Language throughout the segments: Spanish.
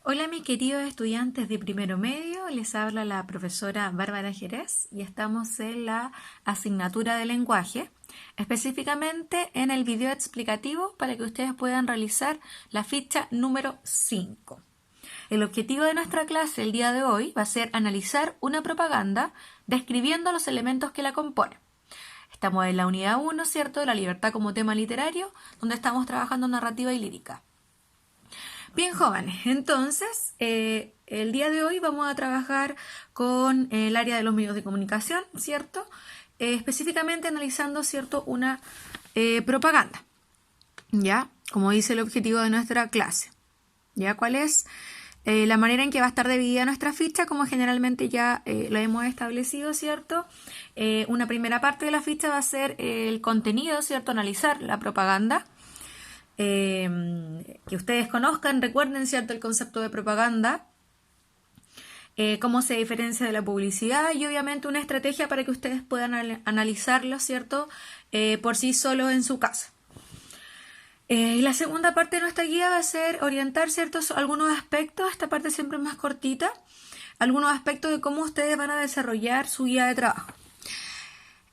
Hola mis queridos estudiantes de primero medio, les habla la profesora Bárbara Jerez y estamos en la asignatura de lenguaje, específicamente en el video explicativo para que ustedes puedan realizar la ficha número 5. El objetivo de nuestra clase el día de hoy va a ser analizar una propaganda describiendo los elementos que la componen. Estamos en la unidad 1, ¿cierto?, de la libertad como tema literario, donde estamos trabajando narrativa y lírica. Bien, jóvenes, entonces el día de hoy vamos a trabajar con el área de los medios de comunicación, ¿cierto? Específicamente analizando, ¿cierto?, una propaganda, ¿ya? Como dice el objetivo de nuestra clase, ¿ya? ¿Cuál es la manera en que va a estar dividida nuestra ficha? Como generalmente ya lo hemos establecido, ¿cierto? Una primera parte de la ficha va a ser el contenido, ¿cierto? Analizar la propaganda. Que ustedes conozcan, recuerden, ¿cierto?, el concepto de propaganda, cómo se diferencia de la publicidad y obviamente una estrategia para que ustedes puedan analizarlo, ¿cierto?, por sí solos en su casa. Y la segunda parte de nuestra guía va a ser orientar, ¿cierto?, algunos aspectos, esta parte siempre es más cortita, algunos aspectos de cómo ustedes van a desarrollar su guía de trabajo.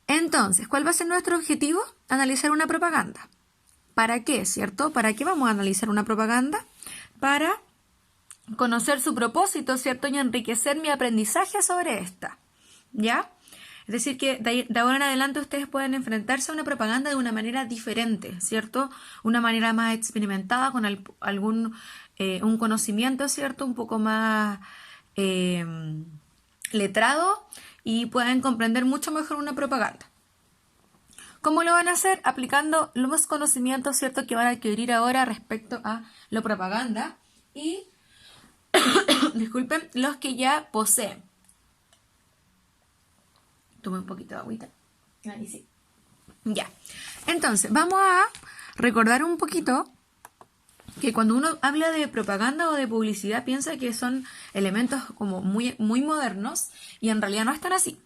Entonces, ¿cuál va a ser nuestro objetivo? Analizar una propaganda. ¿Para qué, cierto? ¿Para qué vamos a analizar una propaganda? Para conocer su propósito, ¿cierto? Y enriquecer mi aprendizaje sobre esta, ¿ya? Es decir, que de ahora en adelante ustedes pueden enfrentarse a una propaganda de una manera diferente, ¿cierto? Una manera más experimentada, con un conocimiento, ¿cierto? Un poco más letrado y pueden comprender mucho mejor una propaganda. ¿Cómo lo van a hacer? Aplicando los conocimientos, ¿cierto?, que van a adquirir ahora respecto a la propaganda y, disculpen, los que ya poseen. Tome un poquito de agüita. Ahí sí. Ya. Entonces, vamos a recordar un poquito que cuando uno habla de propaganda o de publicidad piensa que son elementos como muy modernos y en realidad no están así.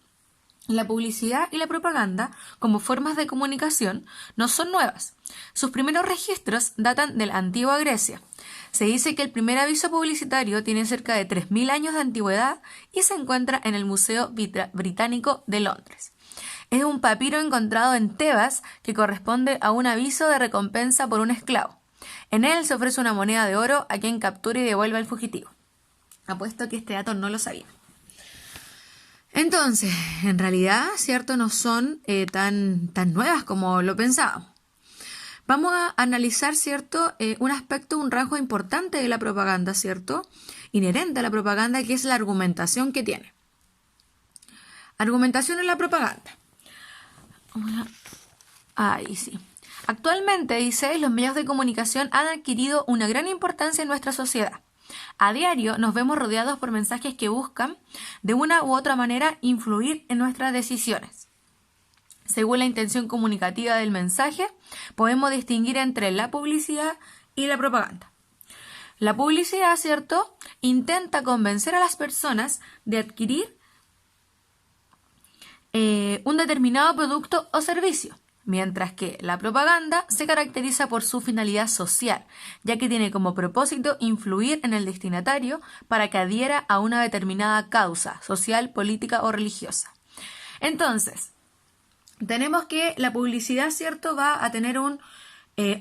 La publicidad y la propaganda, como formas de comunicación, no son nuevas. Sus primeros registros datan de la antigua Grecia. Se dice que el primer aviso publicitario tiene cerca de 3.000 años de antigüedad y se encuentra en el Museo Británico de Londres. Es un papiro encontrado en Tebas que corresponde a un aviso de recompensa por un esclavo. En él se ofrece una moneda de oro a quien capture y devuelva al fugitivo. Apuesto que este dato no lo sabía. Entonces, en realidad, ¿cierto?, no son tan nuevas como lo pensábamos. Vamos a analizar, ¿cierto?, un aspecto, un rasgo importante de la propaganda, ¿cierto?, inherente a la propaganda, que es la argumentación que tiene. Argumentación en la propaganda. Ahí sí. Actualmente, dice, los medios de comunicación han adquirido una gran importancia en nuestra sociedad. A diario nos vemos rodeados por mensajes que buscan, de una u otra manera, influir en nuestras decisiones. Según la intención comunicativa del mensaje, podemos distinguir entre la publicidad y la propaganda. La publicidad, ¿cierto?, intenta convencer a las personas de adquirir un determinado producto o servicio. Mientras que la propaganda se caracteriza por su finalidad social, ya que tiene como propósito influir en el destinatario para que adhiera a una determinada causa social, política o religiosa. Entonces, tenemos que la publicidad, ¿cierto?, va a tener un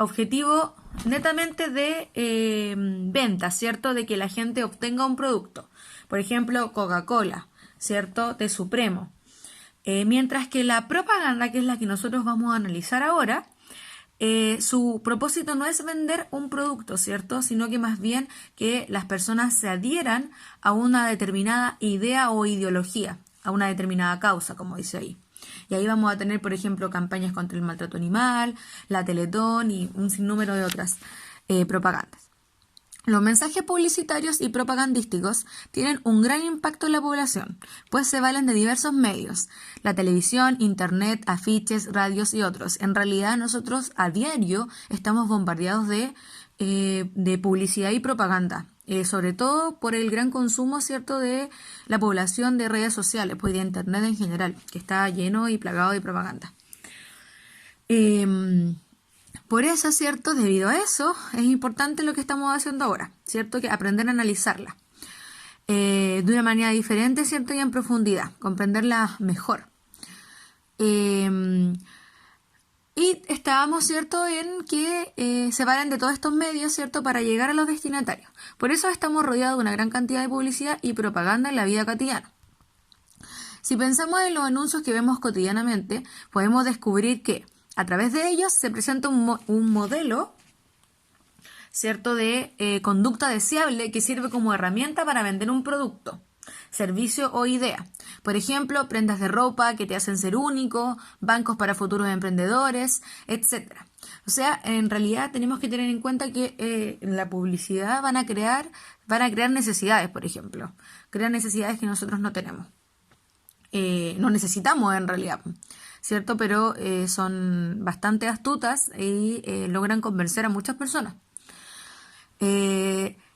objetivo netamente de venta, ¿cierto?, de que la gente obtenga un producto. Por ejemplo, Coca-Cola, ¿cierto?, de Supremo. Mientras que la propaganda, que es la que nosotros vamos a analizar ahora, su propósito no es vender un producto, ¿cierto?, sino que más bien que las personas se adhieran a una determinada idea o ideología, a una determinada causa, como dice ahí. Y ahí vamos a tener, por ejemplo, campañas contra el maltrato animal, la Teletón y un sinnúmero de otras propagandas. Los mensajes publicitarios y propagandísticos tienen un gran impacto en la población, pues se valen de diversos medios, la televisión, internet, afiches, radios y otros. En realidad nosotros a diario estamos bombardeados de publicidad y propaganda, sobre todo por el gran consumo, ¿cierto?, de la población de redes sociales, pues de internet en general, que está lleno y plagado de propaganda. Por eso, ¿cierto? Debido a eso, es importante lo que estamos haciendo ahora, ¿cierto? Que aprender a analizarla de una manera diferente, ¿cierto? Y en profundidad, comprenderla mejor. Y estábamos, ¿cierto?, en que se valen de todos estos medios, ¿cierto?, para llegar a los destinatarios. Por eso estamos rodeados de una gran cantidad de publicidad y propaganda en la vida cotidiana. Si pensamos en los anuncios que vemos cotidianamente, podemos descubrir que a través de ellos se presenta un modelo, ¿cierto?, de conducta deseable que sirve como herramienta para vender un producto, servicio o idea. Por ejemplo, prendas de ropa que te hacen ser único, bancos para futuros emprendedores, etc. O sea, en realidad tenemos que tener en cuenta que en la publicidad van a crear necesidades, por ejemplo. Crean necesidades que nosotros no tenemos. No necesitamos en realidad, ¿cierto? Pero son bastante astutas y logran convencer a muchas personas.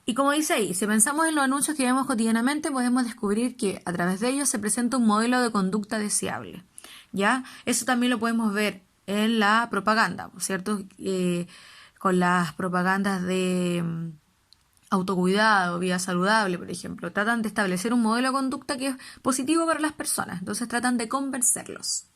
Y como dice ahí, si pensamos en los anuncios que vemos cotidianamente, podemos descubrir que a través de ellos se presenta un modelo de conducta deseable, ¿ya? Eso también lo podemos ver en la propaganda, ¿cierto? Con las propagandas de autocuidado, vida saludable, por ejemplo. Tratan de establecer un modelo de conducta que es positivo para las personas, entonces tratan de convencerlos.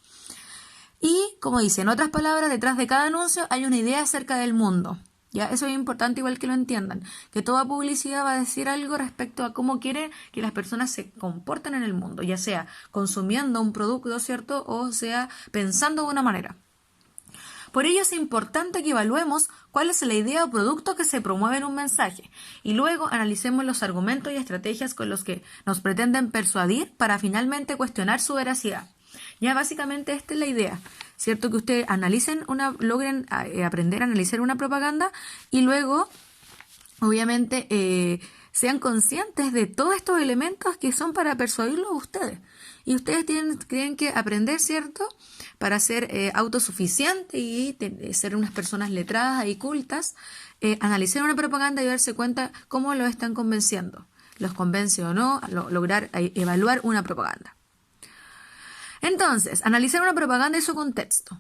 Y, como dice, en otras palabras, detrás de cada anuncio hay una idea acerca del mundo. ¿Ya? Eso es importante igual que lo entiendan, que toda publicidad va a decir algo respecto a cómo quiere que las personas se comporten en el mundo, ya sea consumiendo un producto, ¿cierto? O sea, pensando de una manera. Por ello es importante que evaluemos cuál es la idea o producto que se promueve en un mensaje y luego analicemos los argumentos y estrategias con los que nos pretenden persuadir para finalmente cuestionar su veracidad. Ya básicamente esta es la idea, ¿cierto? Que ustedes logren aprender a analizar una propaganda y luego, obviamente, sean conscientes de todos estos elementos que son para persuadirlos a ustedes. Y ustedes tienen que aprender, ¿cierto?, para ser autosuficientes y ser unas personas letradas y cultas, analizar una propaganda y darse cuenta cómo lo están convenciendo. ¿Los convence o no? Lograr evaluar una propaganda. Entonces, analizar una propaganda y su contexto.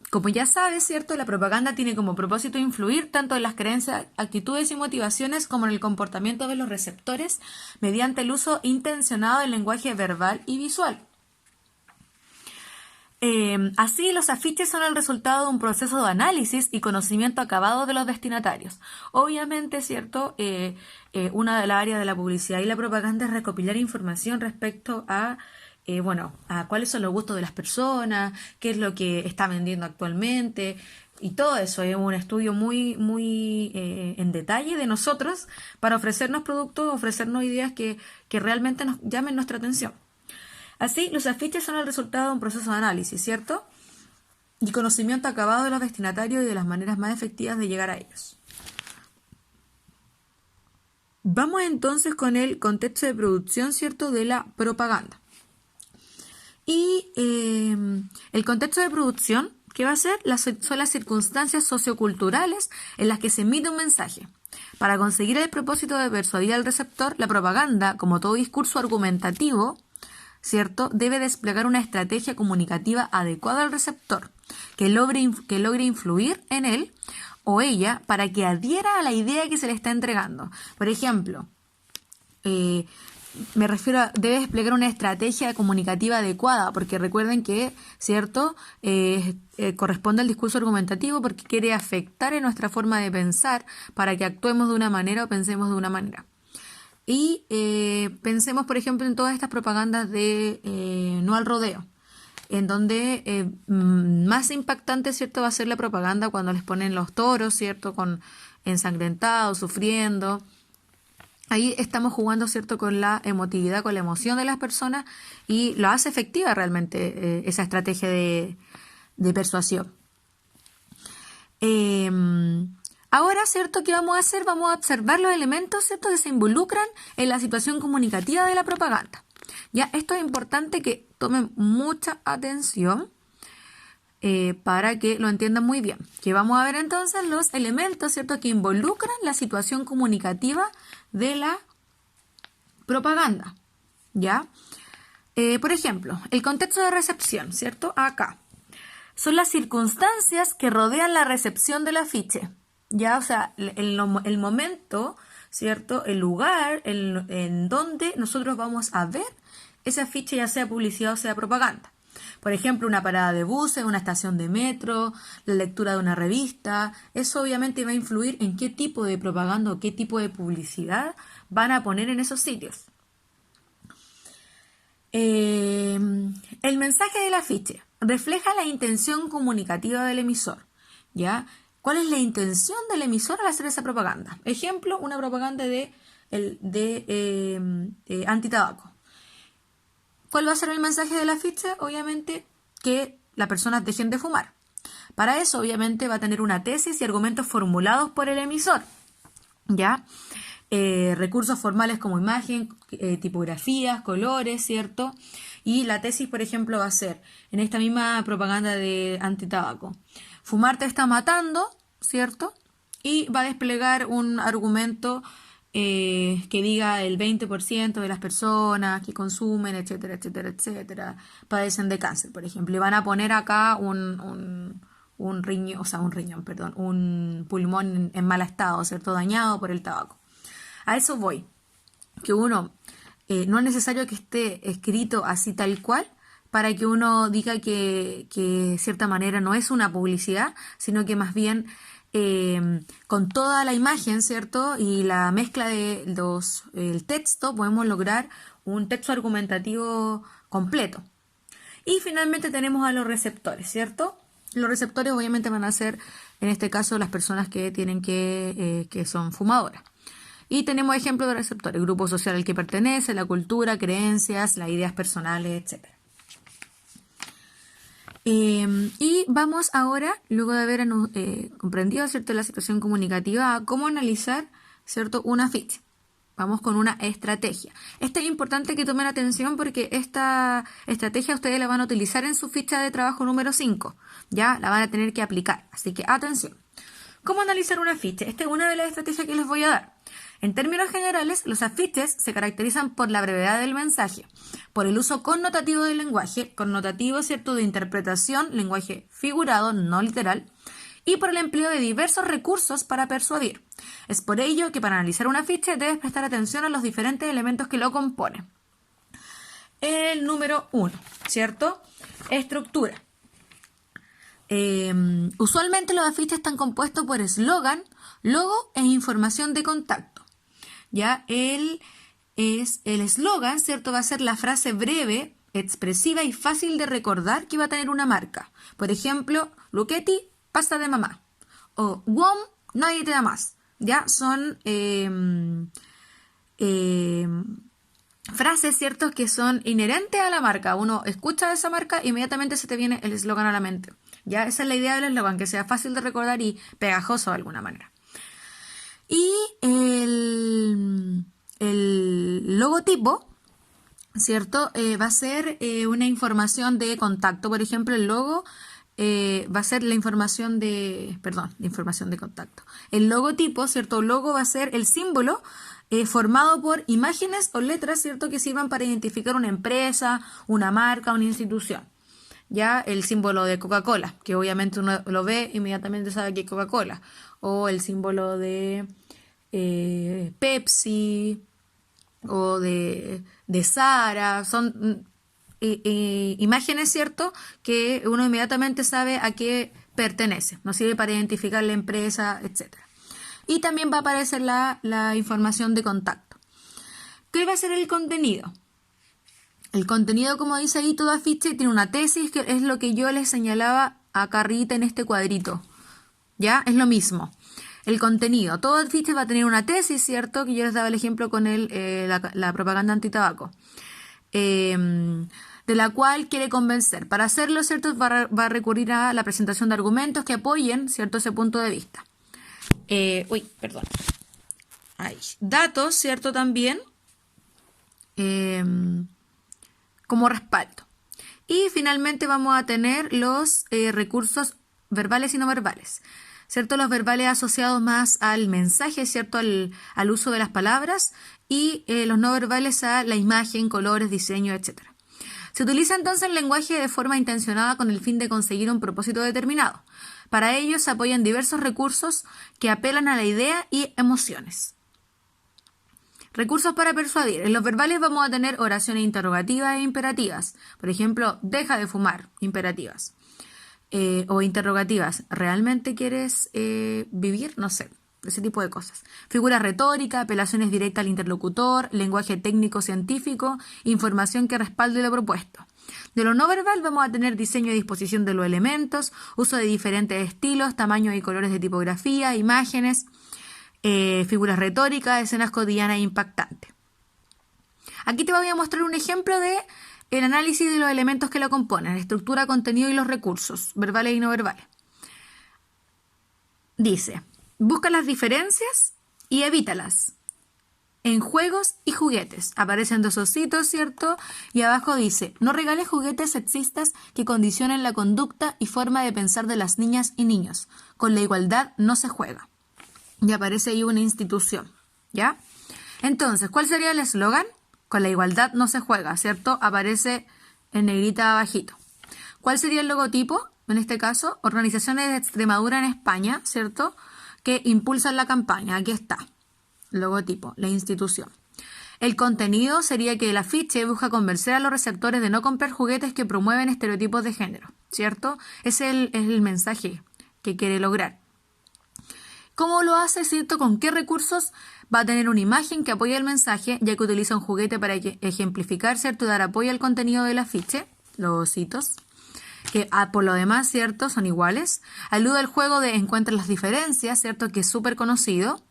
Como ya sabes, ¿cierto? La propaganda tiene como propósito influir tanto en las creencias, actitudes y motivaciones como en el comportamiento de los receptores mediante el uso intencionado del lenguaje verbal y visual. Así, los afiches son el resultado de un proceso de análisis y conocimiento acabado de los destinatarios. Obviamente, ¿cierto? Una de las áreas de la publicidad y la propaganda es recopilar información respecto a cuáles son los gustos de las personas, qué es lo que está vendiendo actualmente, y todo eso es un estudio muy en detalle de nosotros para ofrecernos productos, ofrecernos ideas que realmente nos llamen nuestra atención. Así, los afiches son el resultado de un proceso de análisis, ¿cierto? Y conocimiento acabado de los destinatarios y de las maneras más efectivas de llegar a ellos. Vamos entonces con el contexto de producción, ¿cierto?, de la propaganda. Y el contexto de producción, ¿qué va a ser? Son las circunstancias socioculturales en las que se emite un mensaje. Para conseguir el propósito de persuadir al receptor, la propaganda, como todo discurso argumentativo, ¿cierto?, debe desplegar una estrategia comunicativa adecuada al receptor, que logre influir en él o ella para que adhiera a la idea que se le está entregando. Por ejemplo, me refiero a debe desplegar una estrategia comunicativa adecuada, porque recuerden que, ¿cierto?, corresponde al discurso argumentativo porque quiere afectar en nuestra forma de pensar para que actuemos de una manera o pensemos de una manera. Y pensemos, por ejemplo, en todas estas propagandas de No al Rodeo, en donde más impactante, ¿cierto?, va a ser la propaganda cuando les ponen los toros, ¿cierto?, con ensangrentados, sufriendo. Ahí estamos jugando, ¿cierto?, con la emotividad, con la emoción de las personas y lo hace efectiva realmente esa estrategia de persuasión. Ahora, ¿cierto?, ¿qué vamos a hacer? Vamos a observar los elementos, ¿cierto?, que se involucran en la situación comunicativa de la propaganda. Ya, esto es importante que tomen mucha atención para que lo entiendan muy bien. Que vamos a ver entonces los elementos, ¿cierto?, que involucran la situación comunicativa de la propaganda. ¿Ya? Por ejemplo, el contexto de recepción, ¿cierto? Acá. son las circunstancias que rodean la recepción del afiche. Ya, o sea, el momento, ¿cierto? El lugar en donde nosotros vamos a ver ese afiche, ya sea publicidad o sea propaganda. Por ejemplo, una parada de buses, una estación de metro, la lectura de una revista. Eso obviamente va a influir en qué tipo de propaganda o qué tipo de publicidad van a poner en esos sitios. El mensaje del afiche refleja la intención comunicativa del emisor, ¿ya? ¿Cuál es la intención del emisor al hacer esa propaganda? Ejemplo, una propaganda de antitabaco. ¿Cuál va a ser el mensaje del afiche? Obviamente que las personas dejen de fumar. Para eso, obviamente, va a tener una tesis y argumentos formulados por el emisor, ¿ya? Recursos formales como imagen, tipografías, colores, ¿cierto? Y la tesis, por ejemplo, va a ser, en esta misma propaganda de antitabaco, fumar te está matando, ¿cierto? Y va a desplegar un argumento que diga el 20% de las personas que consumen, etcétera, etcétera, etcétera, padecen de cáncer, por ejemplo. Y van a poner acá un pulmón en mal estado, ¿cierto? Dañado por el tabaco. A eso voy, que uno no es necesario que esté escrito así tal cual para que uno diga que de cierta manera no es una publicidad, sino que más bien con toda la imagen, ¿cierto? Y la mezcla de el texto podemos lograr un texto argumentativo completo. Y finalmente tenemos a los receptores, ¿cierto? Los receptores obviamente van a ser, en este caso, las personas que tienen que son fumadoras. Y tenemos ejemplos de receptores: grupo social al que pertenece, la cultura, creencias, las ideas personales, etc. Y vamos ahora, luego de haber comprendido, ¿cierto?, la situación comunicativa, a cómo analizar, ¿cierto?, un afiche. Vamos con una estrategia. Es importante que tomen atención porque esta estrategia ustedes la van a utilizar en su ficha de trabajo número 5. Ya la van a tener que aplicar. Así que atención. ¿Cómo analizar un afiche? Esta es una de las estrategias que les voy a dar. En términos generales, los afiches se caracterizan por la brevedad del mensaje, por el uso connotativo del lenguaje, connotativo, ¿cierto?, de interpretación, lenguaje figurado, no literal, y por el empleo de diversos recursos para persuadir. Es por ello que para analizar un afiche debes prestar atención a los diferentes elementos que lo componen. El número 1, ¿cierto? Estructura. Usualmente los afiches están compuestos por eslogan, logo e información de contacto. Ya el eslogan, ¿cierto?, va a ser la frase breve, expresiva y fácil de recordar que va a tener una marca. Por ejemplo, Luchetti, pasta de mamá. O WOM, nadie te da más. Ya son frases, ¿cierto?, que son inherentes a la marca. Uno escucha esa marca e inmediatamente se te viene el eslogan a la mente. Ya esa es la idea del eslogan, que sea fácil de recordar y pegajoso de alguna manera. Y el logotipo, ¿cierto?, va a ser una información de contacto. Por ejemplo, el logo va a ser la información de contacto. El logotipo, ¿cierto? Logo va a ser el símbolo formado por imágenes o letras, ¿cierto?, que sirvan para identificar una empresa, una marca, una institución. Ya el símbolo de Coca-Cola, que obviamente uno lo ve, inmediatamente sabe que es Coca-Cola. O el símbolo de Pepsi o de Zara. Son imágenes, ¿cierto?, que uno inmediatamente sabe a qué pertenece. Nos sirve para identificar la empresa, etc. Y también va a aparecer la información de contacto. ¿Qué va a ser el contenido? El contenido, como dice ahí, todo afiche tiene una tesis, que es lo que yo les señalaba acá arriba en este cuadrito. ¿Ya? Es lo mismo. El contenido. Todo afiche va a tener una tesis, ¿cierto? Que yo les daba el ejemplo con la propaganda antitabaco. De la cual quiere convencer. Para hacerlo, ¿cierto?, va a recurrir a la presentación de argumentos que apoyen, ¿cierto?, ese punto de vista. Datos, ¿cierto?, también como respaldo. Y finalmente vamos a tener los recursos verbales y no verbales, ¿cierto? Los verbales asociados más al mensaje, ¿cierto?, al uso de las palabras, y los no verbales a la imagen, colores, diseño, etc. Se utiliza entonces el lenguaje de forma intencionada con el fin de conseguir un propósito determinado. Para ello se apoyan diversos recursos que apelan a la idea y emociones. Recursos para persuadir. En los verbales vamos a tener oraciones interrogativas e imperativas. Por ejemplo, deja de fumar, imperativas. O interrogativas, ¿realmente quieres vivir? No sé, ese tipo de cosas. Figuras retóricas, apelaciones directas al interlocutor, lenguaje técnico científico, información que respalde lo propuesto. De lo no verbal vamos a tener diseño y disposición de los elementos, uso de diferentes estilos, tamaños y colores de tipografía, imágenes, figuras retóricas, escenas cotidianas e impactantes. Aquí te voy a mostrar un ejemplo de el análisis de los elementos que lo componen, estructura, contenido y los recursos, verbales y no verbales. Dice, busca las diferencias y evítalas. En juegos y juguetes. Aparecen dos ositos, ¿cierto? Y abajo dice, no regales juguetes sexistas que condicionen la conducta y forma de pensar de las niñas y niños. Con la igualdad no se juega. Y aparece ahí una institución, ¿ya? Entonces, ¿cuál sería el eslogan? Con la igualdad no se juega, ¿cierto? Aparece en negrita abajito. ¿Cuál sería el logotipo? En este caso, Organizaciones de Extremadura en España, ¿cierto? Que impulsan la campaña. Aquí está. Logotipo, la institución. El contenido sería que el afiche busca convencer a los receptores de no comprar juguetes que promueven estereotipos de género, ¿cierto? Ese es el mensaje que quiere lograr. ¿Cómo lo hace, cierto? ¿Con qué recursos? Va a tener una imagen que apoya el mensaje, ya que utiliza un juguete para ejemplificar, ¿cierto? Dar apoyo al contenido del afiche, los ositos, que por lo demás, ¿cierto? Son iguales. Alude al juego de encuentra las diferencias, ¿cierto? Que es súper conocido.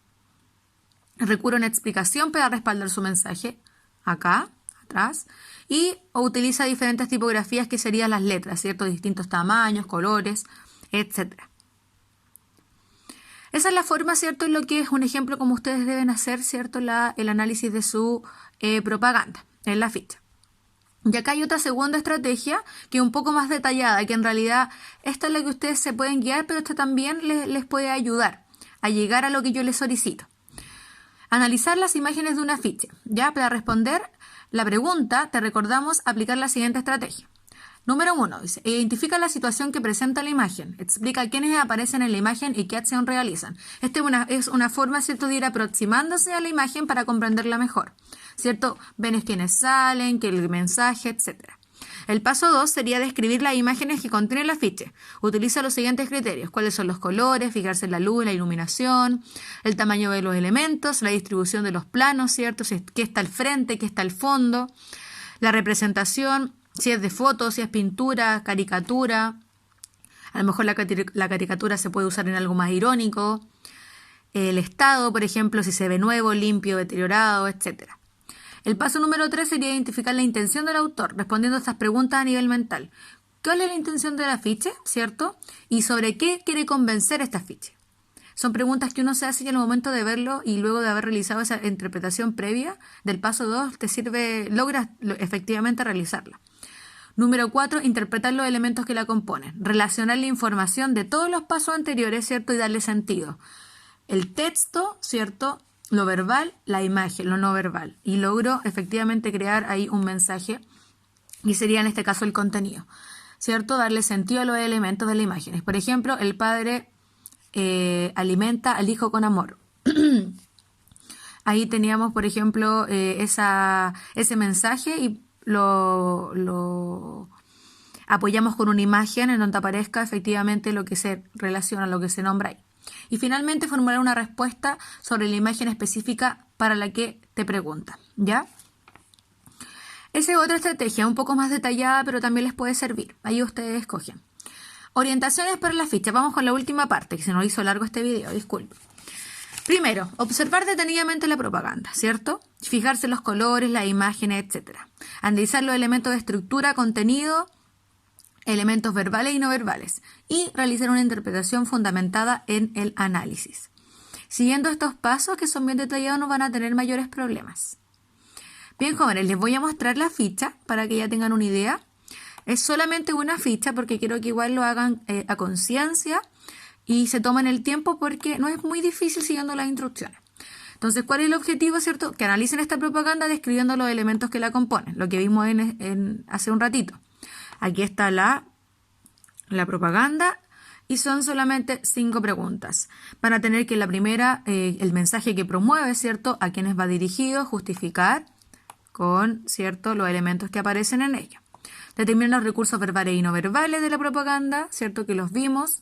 Recurre a una explicación para respaldar su mensaje, acá, atrás. Y utiliza diferentes tipografías que serían las letras, ¿cierto? Distintos tamaños, colores, etcétera. Esa es la forma, ¿cierto? En lo que es un ejemplo como ustedes deben hacer, ¿cierto? El análisis de su propaganda en la ficha. Y acá hay otra segunda estrategia que es un poco más detallada, que en realidad esta es la que ustedes se pueden guiar, pero esta también les puede ayudar a llegar a lo que yo les solicito. Analizar las imágenes de un afiche. Ya, para responder la pregunta, te recordamos aplicar la siguiente estrategia. Número 1, dice, identifica la situación que presenta la imagen. Explica quiénes aparecen en la imagen y qué acción realizan. Esta es una forma, ¿cierto?, de ir aproximándose a la imagen para comprenderla mejor, ¿cierto? Ven quiénes salen, qué el mensaje, etc. El paso 2 sería describir las imágenes que contiene el afiche. Utiliza los siguientes criterios. ¿Cuáles son los colores? Fijarse en la luz, la iluminación, el tamaño de los elementos, la distribución de los planos, ¿cierto? Qué está al frente, qué está al fondo, la representación, si es de fotos, si es pintura, caricatura. A lo mejor la caricatura se puede usar en algo más irónico. El estado, por ejemplo, si se ve nuevo, limpio, deteriorado, etc. El paso número 3 sería identificar la intención del autor, respondiendo a estas preguntas a nivel mental. ¿Cuál es la intención del afiche, cierto? ¿Y sobre qué quiere convencer este afiche? Son preguntas que uno se hace en el momento de verlo y luego de haber realizado esa interpretación previa del paso 2 logras efectivamente realizarla. Número 4, interpretar los elementos que la componen. Relacionar la información de todos los pasos anteriores, ¿cierto? Y darle sentido. El texto, ¿cierto? Lo verbal, la imagen, lo no verbal. Y logro efectivamente crear ahí un mensaje y sería en este caso el contenido, ¿cierto? Darle sentido a los elementos de las imágenes. Por ejemplo, el padre alimenta al hijo con amor. Ahí teníamos, por ejemplo, ese mensaje y lo apoyamos con una imagen en donde aparezca efectivamente lo que se relaciona, lo que se nombra ahí. Y finalmente formular una respuesta sobre la imagen específica para la que te pregunta, ¿ya? Esa es otra estrategia, un poco más detallada, pero también les puede servir. Ahí ustedes escogen. Orientaciones para la ficha. Vamos con la última parte, que se nos hizo largo este video, disculpe. Primero, observar detenidamente la propaganda, ¿cierto? Fijarse en los colores, las imágenes, etc. Analizar los elementos de estructura, contenido, elementos verbales y no verbales. Y realizar una interpretación fundamentada en el análisis. Siguiendo estos pasos, que son bien detallados, no van a tener mayores problemas. Bien, jóvenes, les voy a mostrar la ficha para que ya tengan una idea. Es solamente una ficha porque quiero que igual lo hagan a conciencia y se tomen el tiempo porque no es muy difícil siguiendo las instrucciones. Entonces, ¿cuál es el objetivo, cierto? Que analicen esta propaganda describiendo los elementos que la componen, lo que vimos hace un ratito. Aquí está la propaganda y son solamente 5 preguntas. Van a tener que la primera, el mensaje que promueve, ¿cierto? A quiénes va dirigido, justificar con, ¿cierto?, los elementos que aparecen en ella. Determinar los recursos verbales y no verbales de la propaganda, ¿cierto?, que los vimos.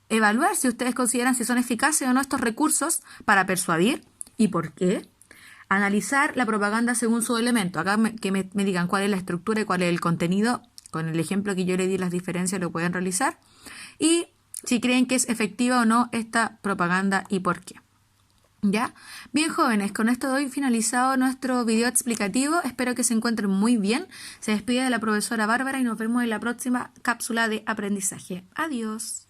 Evaluar si ustedes consideran si son eficaces o no estos recursos para persuadir y por qué. Analizar la propaganda según su elemento. Acá que me digan cuál es la estructura y cuál es el contenido. Con el ejemplo que yo le di, las diferencias lo pueden realizar. Y si creen que es efectiva o no esta propaganda y por qué. ¿Ya? Bien, jóvenes, con esto doy finalizado nuestro video explicativo. Espero que se encuentren muy bien. Se despide de la profesora Bárbara y nos vemos en la próxima cápsula de aprendizaje. Adiós.